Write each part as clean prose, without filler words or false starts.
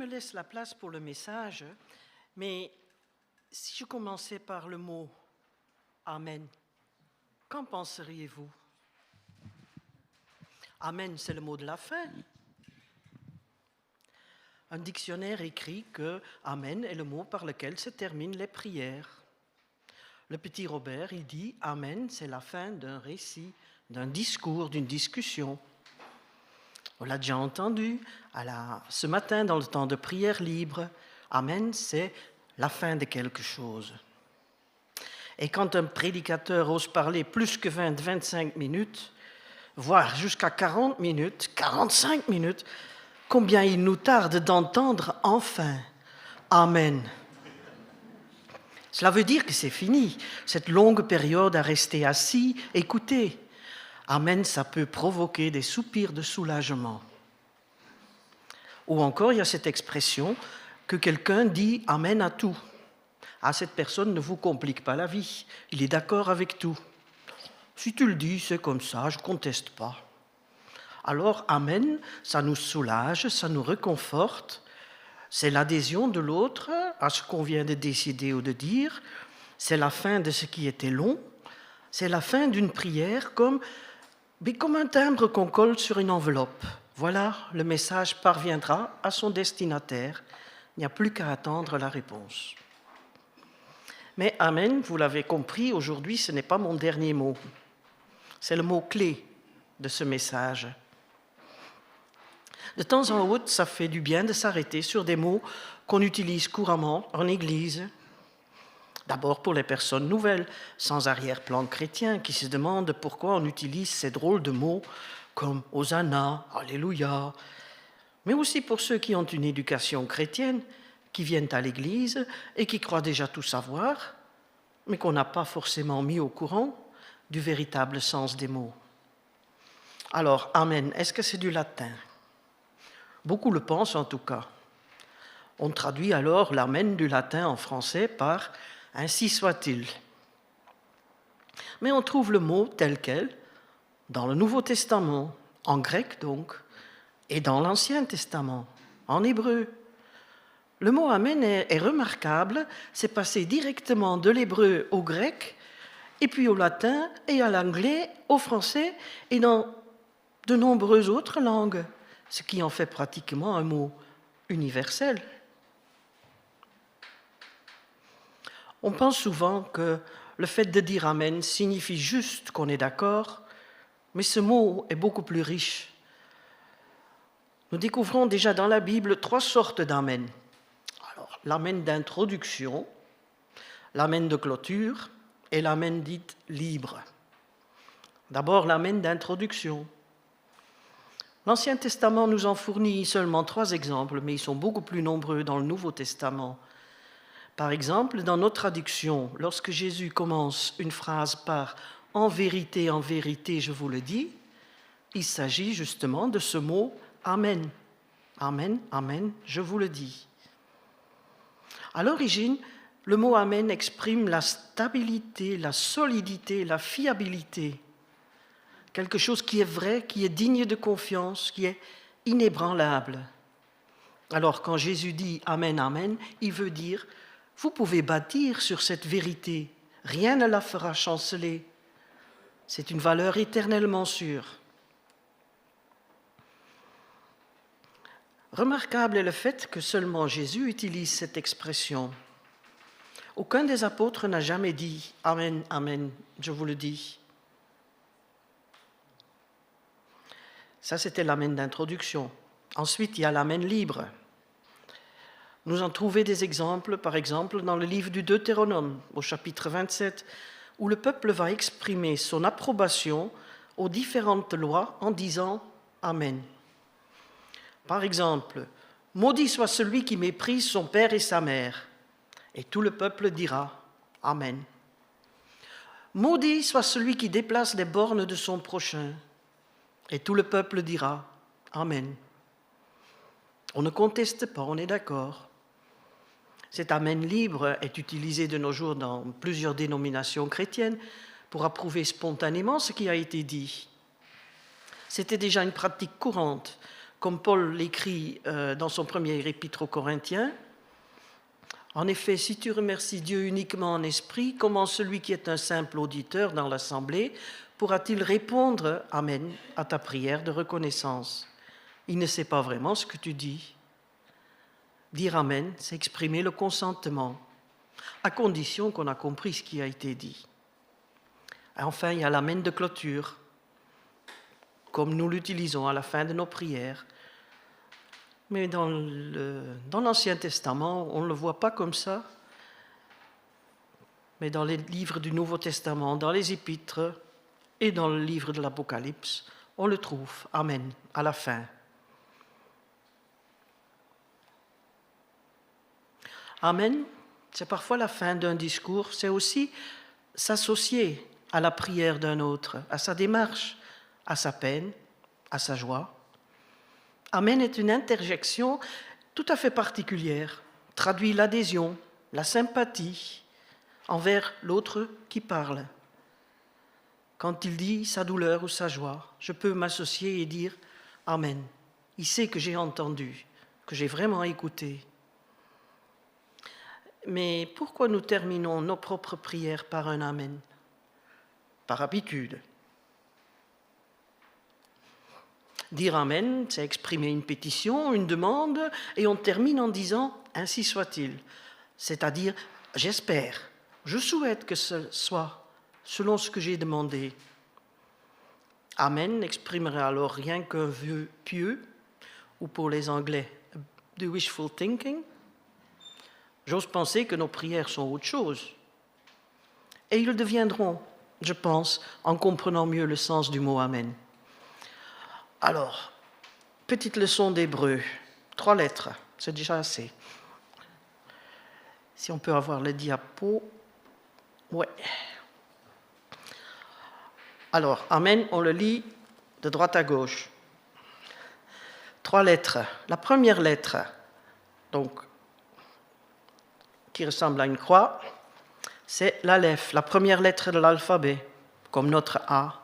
laisse la place pour le message, mais si je commençais par le mot « Amen », qu'en penseriez-vous? Amen, c'est le mot de la fin. Un dictionnaire écrit que Amen est le mot par lequel se terminent les prières. Le petit Robert, il dit Amen, c'est la fin d'un récit, d'un discours, d'une discussion. On l'a déjà entendu ce matin dans le temps de prière libre. Amen, c'est la fin de quelque chose. Et quand un prédicateur ose parler plus que 20-25 minutes, voire jusqu'à 40 minutes, 45 minutes, combien il nous tarde d'entendre enfin « Amen ». Cela veut dire que c'est fini, cette longue période à rester assis, écouter. Amen, ça peut provoquer des soupirs de soulagement. Ou encore, il y a cette expression que quelqu'un dit « Amen » à tout. Ah, cette personne ne vous complique pas la vie, il est d'accord avec tout. Si tu le dis, c'est comme ça, je ne conteste pas. Alors, Amen, ça nous soulage, ça nous réconforte. C'est l'adhésion de l'autre à ce qu'on vient de décider ou de dire. C'est la fin de ce qui était long. C'est la fin d'une prière comme un timbre qu'on colle sur une enveloppe. Voilà, le message parviendra à son destinataire. Il n'y a plus qu'à attendre la réponse. Mais Amen, vous l'avez compris, aujourd'hui, ce n'est pas mon dernier mot. C'est le mot-clé de ce message. De temps en temps, ça fait du bien de s'arrêter sur des mots qu'on utilise couramment en Église. D'abord pour les personnes nouvelles, sans arrière-plan chrétien, qui se demandent pourquoi on utilise ces drôles de mots comme « Hosanna »,« Alléluia », mais aussi pour ceux qui ont une éducation chrétienne, qui viennent à l'Église et qui croient déjà tout savoir, mais qu'on n'a pas forcément mis au courant du véritable sens des mots. Alors, Amen, est-ce que c'est du latin? Beaucoup le pensent en tout cas. On traduit alors l'Amen du latin en français par « ainsi soit-il ». Mais on trouve le mot tel quel dans le Nouveau Testament, en grec donc, et dans l'Ancien Testament, en hébreu. Le mot « Amen » est remarquable, c'est passé directement de l'hébreu au grec, et puis au latin, et à l'anglais, au français, et dans de nombreuses autres langues, ce qui en fait pratiquement un mot universel. On pense souvent que le fait de dire « Amen » signifie juste qu'on est d'accord, mais ce mot est beaucoup plus riche. Nous découvrons déjà dans la Bible 3 sortes d'Amen. Alors, l'Amen d'introduction, l'Amen de clôture et l'Amen dite libre. D'abord, l'Amen d'introduction. L'Ancien Testament nous en fournit seulement 3 exemples, mais ils sont beaucoup plus nombreux dans le Nouveau Testament. Par exemple, dans notre traduction, lorsque Jésus commence une phrase par « en vérité, je vous le dis », il s'agit justement de ce mot « Amen ». Amen, Amen, je vous le dis. À l'origine, le mot « Amen » exprime la stabilité, la solidité, la fiabilité. Quelque chose qui est vrai, qui est digne de confiance, qui est inébranlable. Alors, quand Jésus dit « Amen, Amen », il veut dire « Vous pouvez bâtir sur cette vérité, rien ne la fera chanceler. C'est une valeur éternellement sûre. » Remarquable est le fait que seulement Jésus utilise cette expression. Aucun des apôtres n'a jamais dit « Amen, Amen, je vous le dis ». Ça, c'était l'Amen d'introduction. Ensuite, il y a l'Amen libre. Nous en trouvons des exemples, par exemple, dans le livre du Deutéronome, au chapitre 27, où le peuple va exprimer son approbation aux différentes lois en disant « Amen ». Par exemple, « Maudit soit celui qui méprise son père et sa mère ». Et tout le peuple dira « Amen ». « Maudit soit celui qui déplace les bornes de son prochain ». Et tout le peuple dira « Amen ». On ne conteste pas, on est d'accord. Cet Amen libre est utilisé de nos jours dans plusieurs dénominations chrétiennes pour approuver spontanément ce qui a été dit. C'était déjà une pratique courante comme Paul l'écrit dans son premier épître aux Corinthiens. En effet, si tu remercies Dieu uniquement en esprit, comment celui qui est un simple auditeur dans l'assemblée pourra-t-il répondre « Amen » à ta prière de reconnaissance? Il ne sait pas vraiment ce que tu dis. Dire « Amen », c'est exprimer le consentement, à condition qu'on a compris ce qui a été dit. Enfin, il y a l'Amen de clôture, comme nous l'utilisons à la fin de nos prières. Mais dans l'Ancien Testament, on ne le voit pas comme ça. Mais dans les livres du Nouveau Testament, dans les Épîtres et dans le livre de l'Apocalypse, on le trouve, Amen, à la fin. Amen, c'est parfois la fin d'un discours, c'est aussi s'associer à la prière d'un autre, à sa démarche, à sa peine, à sa joie. Amen est une interjection tout à fait particulière, traduit l'adhésion, la sympathie envers l'autre qui parle. Quand il dit sa douleur ou sa joie, je peux m'associer et dire « Amen ». Il sait que j'ai entendu, que j'ai vraiment écouté. Mais pourquoi nous terminons nos propres prières par un « Amen » ? Par habitude. Dire Amen, c'est exprimer une pétition, une demande, et on termine en disant « ainsi soit-il », c'est-à-dire « j'espère, je souhaite que ce soit selon ce que j'ai demandé ». Amen n'exprimerait alors rien qu'un vœu pieux, ou pour les Anglais, du wishful thinking. J'ose penser que nos prières sont autre chose. Et ils le deviendront, je pense, en comprenant mieux le sens du mot « Amen ». Alors, petite leçon d'hébreu, 3 lettres, c'est déjà assez. Si on peut avoir le diapo, ouais. Alors, Amen, on le lit de droite à gauche. 3 lettres. La première lettre, donc, qui ressemble à une croix, c'est l'Aleph, la première lettre de l'alphabet, comme notre A.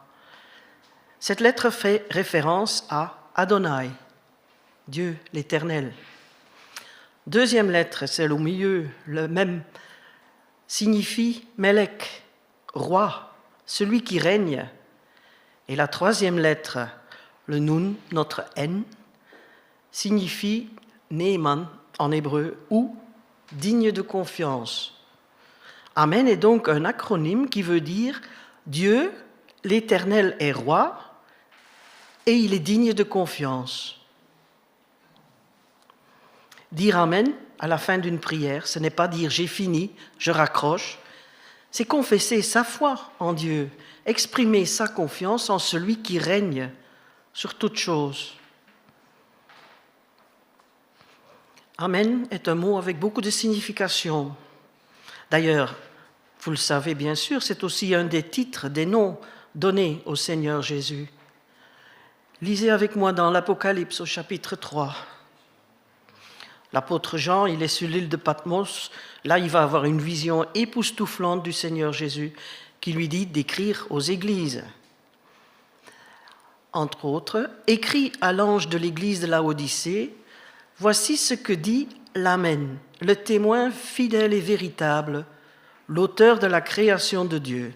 Cette lettre fait référence à Adonai, Dieu l'Éternel. Deuxième lettre, celle au milieu, le même, signifie Melech, roi, celui qui règne. Et la troisième lettre, le Nun, notre N, signifie Neeman en hébreu ou digne de confiance. Amen est donc un acronyme qui veut dire Dieu, l'Éternel est roi et il est digne de confiance. Dire Amen à la fin d'une prière, ce n'est pas dire j'ai fini, je raccroche, c'est confesser sa foi en Dieu, exprimer sa confiance en celui qui règne sur toute chose. Amen est un mot avec beaucoup de signification. D'ailleurs, vous le savez bien sûr, c'est aussi un des titres, des noms donnés au Seigneur Jésus. Lisez avec moi dans l'Apocalypse au chapitre 3. L'apôtre Jean, il est sur l'île de Patmos. Là, il va avoir une vision époustouflante du Seigneur Jésus qui lui dit d'écrire aux églises. Entre autres, écrit à l'ange de l'église de Laodicée, voici ce que dit l'Amen, le témoin fidèle et véritable, l'auteur de la création de Dieu.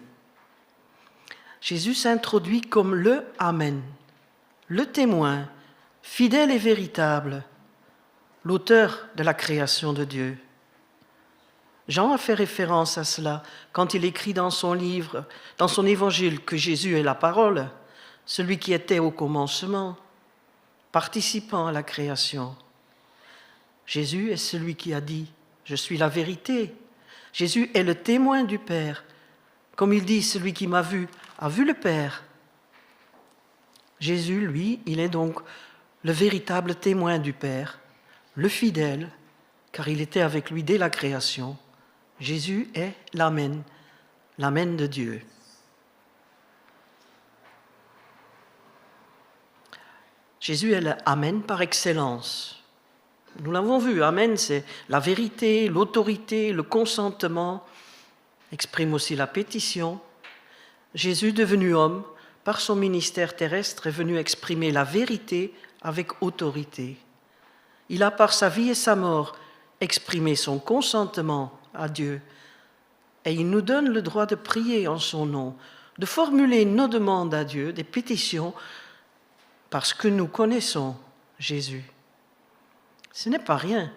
Jésus s'introduit comme le Amen, le témoin fidèle et véritable, l'auteur de la création de Dieu. Jean a fait référence à cela quand il écrit dans son livre, dans son évangile, que Jésus est la parole, celui qui était au commencement, participant à la création. Jésus est celui qui a dit « Je suis la vérité ». Jésus est le témoin du Père. Comme il dit « Celui qui m'a vu a vu le Père ». Jésus, lui, il est donc le véritable témoin du Père, le fidèle, car il était avec lui dès la création. Jésus est l'Amen, l'Amen de Dieu. Jésus est l'Amen par excellence. Nous l'avons vu, Amen, c'est la vérité, l'autorité, le consentement, exprime aussi la pétition. Jésus, devenu homme, par son ministère terrestre, est venu exprimer la vérité, avec autorité. Il a par sa vie et sa mort exprimé son consentement à Dieu et il nous donne le droit de prier en son nom, de formuler nos demandes à Dieu, des pétitions, parce que nous connaissons Jésus. Ce n'est pas rien.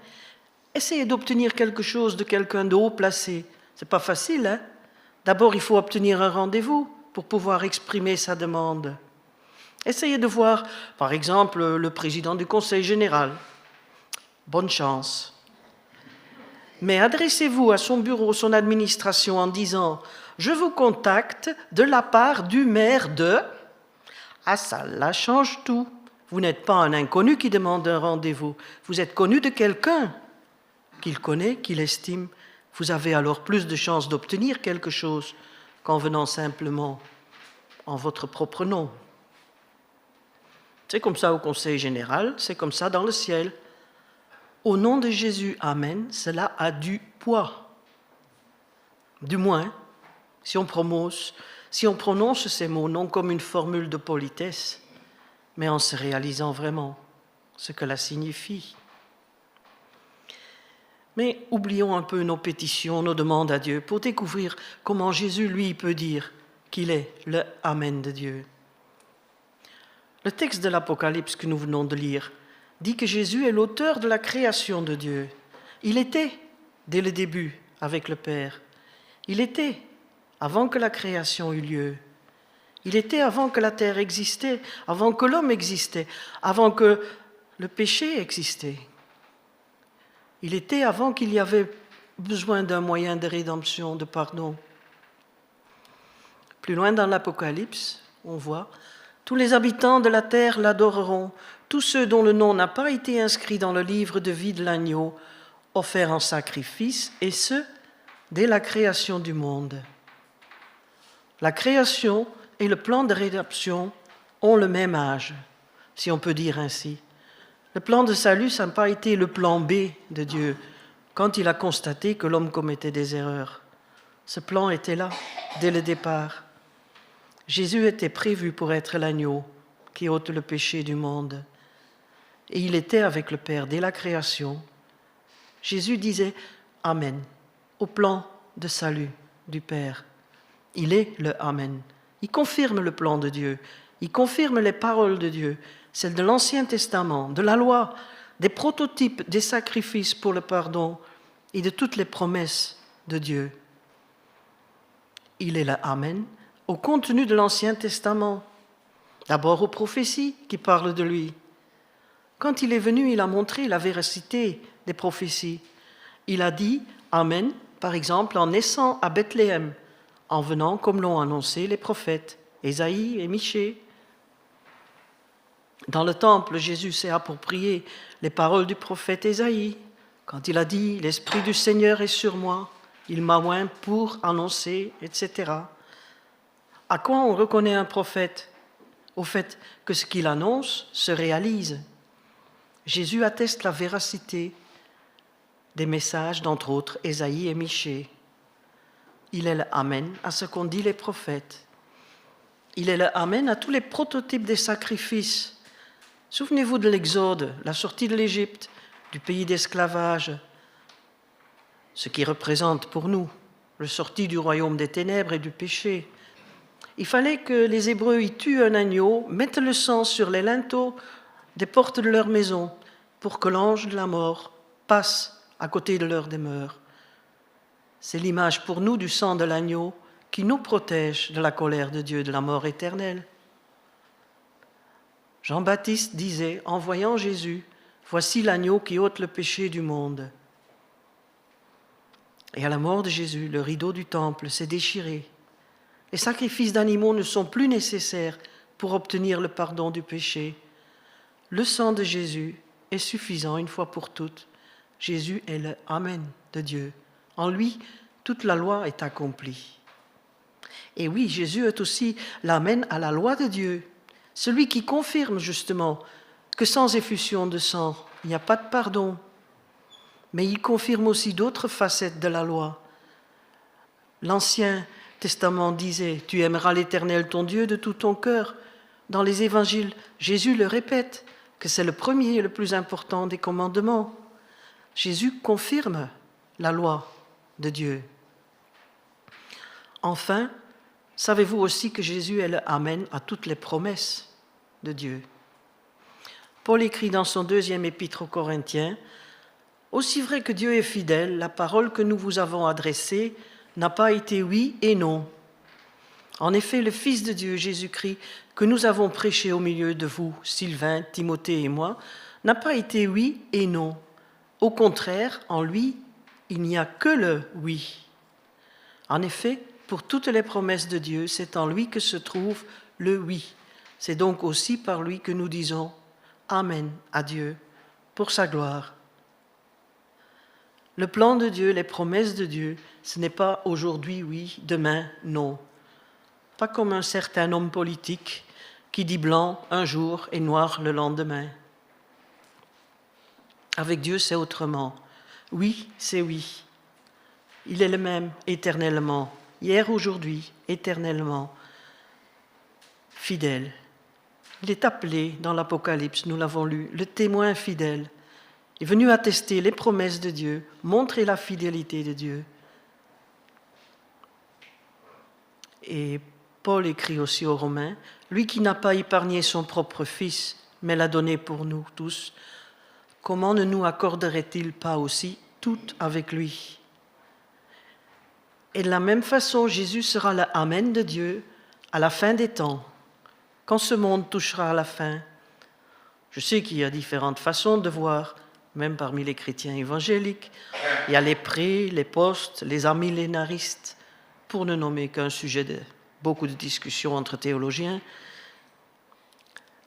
Essayez d'obtenir quelque chose de quelqu'un de haut placé. Ce n'est pas facile, hein? D'abord, il faut obtenir un rendez-vous pour pouvoir exprimer sa demande. Essayez de voir, par exemple, le président du Conseil général. Bonne chance. Mais adressez-vous à son bureau, son administration en disant « Je vous contacte de la part du maire de… » Ah, ça, là, change tout. Vous n'êtes pas un inconnu qui demande un rendez-vous. Vous êtes connu de quelqu'un qu'il connaît, qu'il estime. Vous avez alors plus de chances d'obtenir quelque chose qu'en venant simplement en votre propre nom. C'est comme ça au Conseil général, c'est comme ça dans le ciel. Au nom de Jésus, Amen, cela a du poids. Du moins, si on prononce ces mots non comme une formule de politesse, mais en se réalisant vraiment ce que cela signifie. Mais oublions un peu nos pétitions, nos demandes à Dieu pour découvrir comment Jésus, lui, peut dire qu'il est le Amen de Dieu. Le texte de l'Apocalypse que nous venons de lire dit que Jésus est l'auteur de la création de Dieu. Il était, dès le début, avec le Père. Il était avant que la création eût lieu. Il était avant que la terre existait, avant que l'homme existait, avant que le péché existait. Il était avant qu'il y avait besoin d'un moyen de rédemption, de pardon. Plus loin dans l'Apocalypse, on voit « Tous les habitants de la terre l'adoreront, tous ceux dont le nom n'a pas été inscrit dans le livre de vie de l'agneau, offert en sacrifice, et ce, dès la création du monde. » La création et le plan de rédemption ont le même âge, si on peut dire ainsi. Le plan de salut, ça n'a pas été le plan B de Dieu, quand il a constaté que l'homme commettait des erreurs. Ce plan était là, dès le départ. Jésus était prévu pour être l'agneau qui ôte le péché du monde. Et il était avec le Père dès la création. Jésus disait « Amen » au plan de salut du Père. Il est le Amen. Il confirme le plan de Dieu. Il confirme les paroles de Dieu, celles de l'Ancien Testament, de la loi, des prototypes des sacrifices pour le pardon et de toutes les promesses de Dieu. Il est le Amen au contenu de l'Ancien Testament, d'abord aux prophéties qui parlent de lui. Quand il est venu, il a montré la véracité des prophéties. Il a dit Amen, par exemple, en naissant à Bethléem, en venant comme l'ont annoncé les prophètes, Ésaïe et Michée. Dans le temple, Jésus s'est approprié les paroles du prophète Ésaïe, quand il a dit « L'Esprit du Seigneur est sur moi, il m'a oint pour annoncer, etc. » À quoi on reconnaît un prophète? Au fait que ce qu'il annonce se réalise. Jésus atteste la véracité des messages, d'entre autres, Ésaïe et Michée. Il est le Amen à ce qu'ont dit les prophètes. Il est le Amen à tous les prototypes des sacrifices. Souvenez-vous de l'Exode, la sortie de l'Égypte, du pays d'esclavage, ce qui représente pour nous le sortie du royaume des ténèbres et du péché. Il fallait que les Hébreux y tuent un agneau, mettent le sang sur les linteaux des portes de leur maison pour que l'ange de la mort passe à côté de leur demeure. C'est l'image pour nous du sang de l'agneau qui nous protège de la colère de Dieu, de la mort éternelle. Jean-Baptiste disait, en voyant Jésus, « Voici l'agneau qui ôte le péché du monde. » Et à la mort de Jésus, le rideau du temple s'est déchiré. Les sacrifices d'animaux ne sont plus nécessaires pour obtenir le pardon du péché. Le sang de Jésus est suffisant une fois pour toutes. Jésus est le Amen de Dieu. En lui, toute la loi est accomplie. Et oui, Jésus est aussi l'Amen à la loi de Dieu, celui qui confirme justement que sans effusion de sang, il n'y a pas de pardon. Mais il confirme aussi d'autres facettes de la loi. L'Ancien Testament disait « Tu aimeras l'Éternel ton Dieu de tout ton cœur ». Dans les évangiles, Jésus le répète que c'est le premier et le plus important des commandements. Jésus confirme la loi de Dieu. Enfin, savez-vous aussi que Jésus est le Amen à toutes les promesses de Dieu? Paul écrit dans son 2e épître aux Corinthiens, « Aussi vrai que Dieu est fidèle, la parole que nous vous avons adressée n'a pas été oui et non. En effet, le Fils de Dieu, Jésus-Christ, que nous avons prêché au milieu de vous, Sylvain, Timothée et moi, n'a pas été oui et non. Au contraire, en lui, il n'y a que le oui. En effet, pour toutes les promesses de Dieu, c'est en lui que se trouve le oui. C'est donc aussi par lui que nous disons Amen à Dieu, pour sa gloire. » Le plan de Dieu, les promesses de Dieu, ce n'est pas aujourd'hui oui, demain non. Pas comme un certain homme politique qui dit blanc un jour et noir le lendemain. Avec Dieu, c'est autrement. Oui, c'est oui. Il est le même éternellement, hier, aujourd'hui, éternellement, fidèle. Il est appelé dans l'Apocalypse, nous l'avons lu, le témoin fidèle. Il est venu attester les promesses de Dieu, montrer la fidélité de Dieu. Et Paul écrit aussi aux Romains, « Lui qui n'a pas épargné son propre Fils, mais l'a donné pour nous tous, comment ne nous accorderait-il pas aussi tout avec lui ?» Et de la même façon, Jésus sera le Amen de Dieu à la fin des temps, quand ce monde touchera à la fin. Je sais qu'il y a différentes façons de voir, même parmi les chrétiens évangéliques. Il y a les prés, les postes, les amillénaristes, pour ne nommer qu'un sujet de beaucoup de discussions entre théologiens.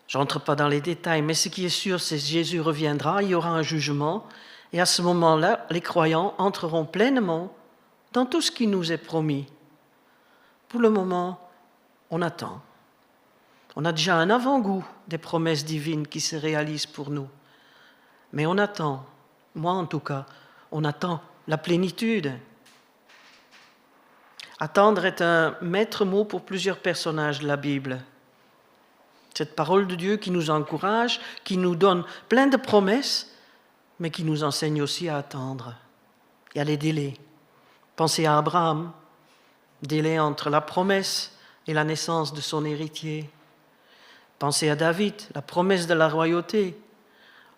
Je n'entre pas dans les détails, mais ce qui est sûr, c'est que Jésus reviendra, il y aura un jugement, et à ce moment-là, les croyants entreront pleinement dans tout ce qui nous est promis. Pour le moment, on attend. On a déjà un avant-goût des promesses divines qui se réalisent pour nous. Mais on attend, moi en tout cas, on attend la plénitude. Attendre est un maître mot pour plusieurs personnages de la Bible. Cette parole de Dieu qui nous encourage, qui nous donne plein de promesses, mais qui nous enseigne aussi à attendre. Il y a les délais. Pensez à Abraham, délai entre la promesse et la naissance de son héritier. Pensez à David, la promesse de la royauté,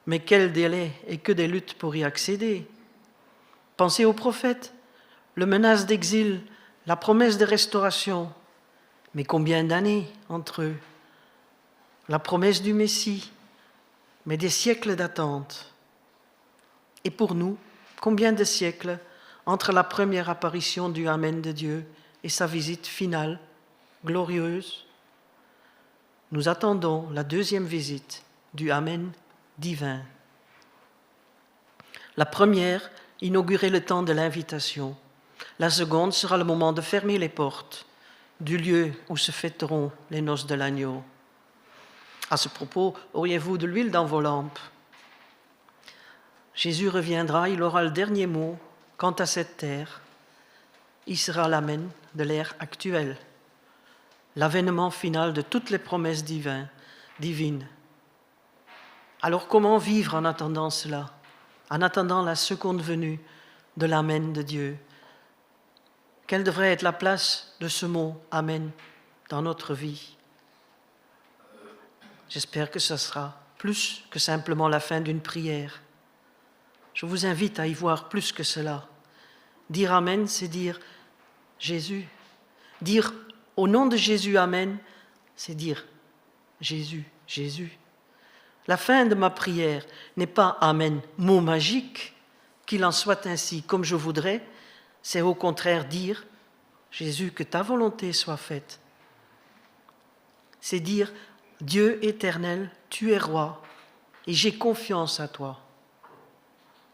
mais quel délai et que des luttes pour y accéder. Pensez aux prophètes, le menace d'exil, la promesse de restauration, mais combien d'années entre eux? La promesse du Messie, mais des siècles d'attente. Et pour nous, combien de siècles entre la première apparition du Amen de Dieu et sa visite finale, glorieuse? Nous attendons la deuxième visite du Amen divin. La première inaugurait le temps de l'invitation. La seconde sera le moment de fermer les portes du lieu où se fêteront les noces de l'agneau. À ce propos, auriez-vous de l'huile dans vos lampes? Jésus reviendra, il aura le dernier mot quant à cette terre. Il sera l'amen de l'ère actuelle, l'avènement final de toutes les promesses divines. Alors comment vivre en attendant cela, en attendant la seconde venue de l'amen de Dieu? Quelle devrait être la place de ce mot « Amen » dans notre vie? J'espère que ce sera plus que simplement la fin d'une prière. Je vous invite à y voir plus que cela. Dire Amen, c'est dire Jésus. Dire au nom de Jésus Amen, c'est dire Jésus, Jésus. La fin de ma prière n'est pas Amen, mot magique, qu'il en soit ainsi comme je voudrais, c'est au contraire dire Jésus, que ta volonté soit faite. C'est dire Dieu éternel, tu es roi et j'ai confiance à toi.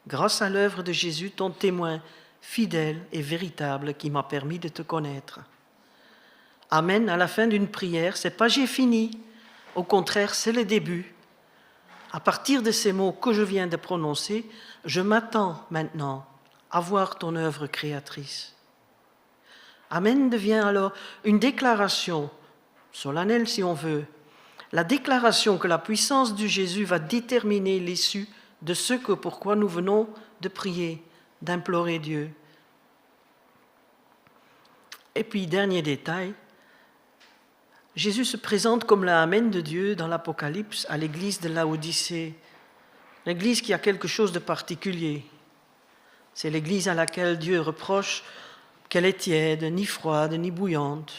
Grâce à l'œuvre de Jésus, ton témoin fidèle et véritable qui m'a permis de te connaître. Amen, à la fin d'une prière, c'est pas j'ai fini. Au contraire, c'est le début. À partir de ces mots que je viens de prononcer, je m'attends maintenant à voir ton œuvre créatrice. Amen devient alors une déclaration, solennelle si on veut, la déclaration que la puissance de Jésus va déterminer l'issue de ce que pourquoi nous venons de prier, d'implorer Dieu. Et puis, dernier détail, Jésus se présente comme l'Amen de Dieu dans l'Apocalypse à l'église de Laodicée, l'église qui a quelque chose de particulier. C'est l'église à laquelle Dieu reproche qu'elle est tiède, ni froide, ni bouillante.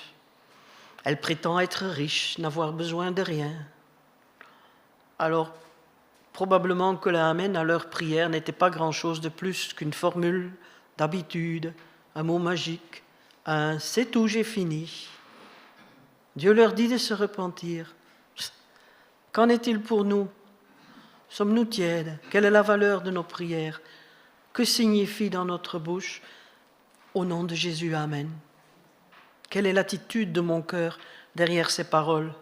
Elle prétend être riche, n'avoir besoin de rien. Alors, probablement que l'Amen à leur prière n'était pas grand-chose de plus qu'une formule d'habitude, un mot magique, un « c'est tout, j'ai fini ». Dieu leur dit de se repentir. Qu'en est-il pour nous? Sommes-nous tièdes? Quelle est la valeur de nos prières? Que signifie dans notre bouche « Au nom de Jésus, Amen ». Quelle est l'attitude de mon cœur derrière ces paroles,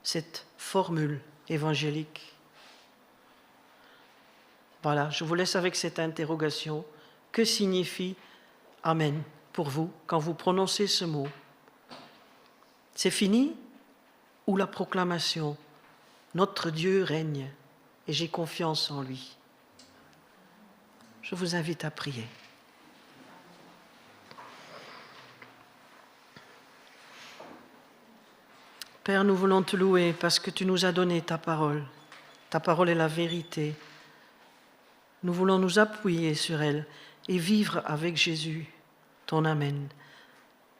cette formule évangélique? Voilà, je vous laisse avec cette interrogation. Que signifie « Amen » pour vous quand vous prononcez ce mot? C'est fini ou la proclamation « Notre Dieu règne et j'ai confiance en lui ». Je vous invite à prier. Père, nous voulons te louer parce que tu nous as donné ta parole. Ta parole est la vérité. Nous voulons nous appuyer sur elle et vivre avec Jésus, ton Amen.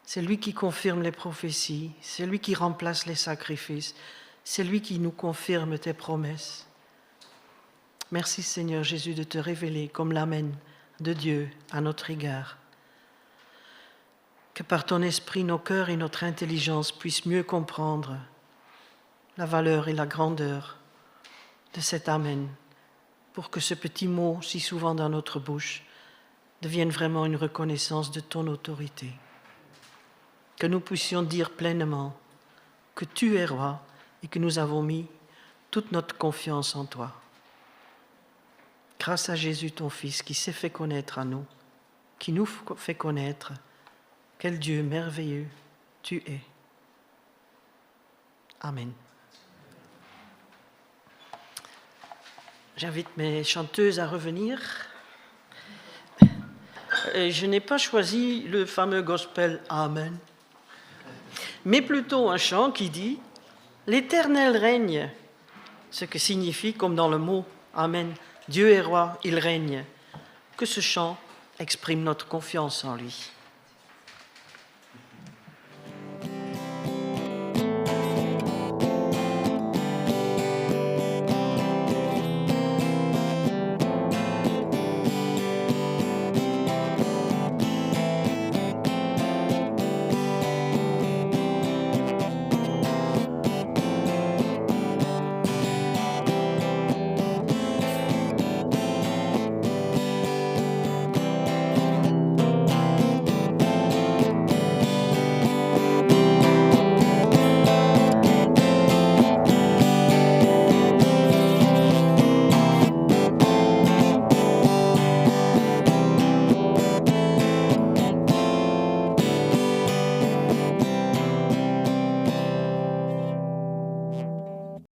C'est lui qui confirme les prophéties, c'est lui qui remplace les sacrifices, c'est lui qui nous confirme tes promesses. Merci Seigneur Jésus de te révéler comme l'Amen de Dieu à notre égard. Que par ton esprit, nos cœurs et notre intelligence puissent mieux comprendre la valeur et la grandeur de cet Amen, pour que ce petit mot, si souvent dans notre bouche, devienne vraiment une reconnaissance de ton autorité. Que nous puissions dire pleinement que tu es roi et que nous avons mis toute notre confiance en toi. Grâce à Jésus, ton Fils, qui s'est fait connaître à nous, qui nous fait connaître quel Dieu merveilleux tu es. Amen. J'invite mes chanteuses à revenir. Et je n'ai pas choisi le fameux gospel Amen, mais plutôt un chant qui dit « L'Éternel règne », ce que signifie, comme dans le mot Amen, Dieu est roi, il règne. Que ce chant exprime notre confiance en lui.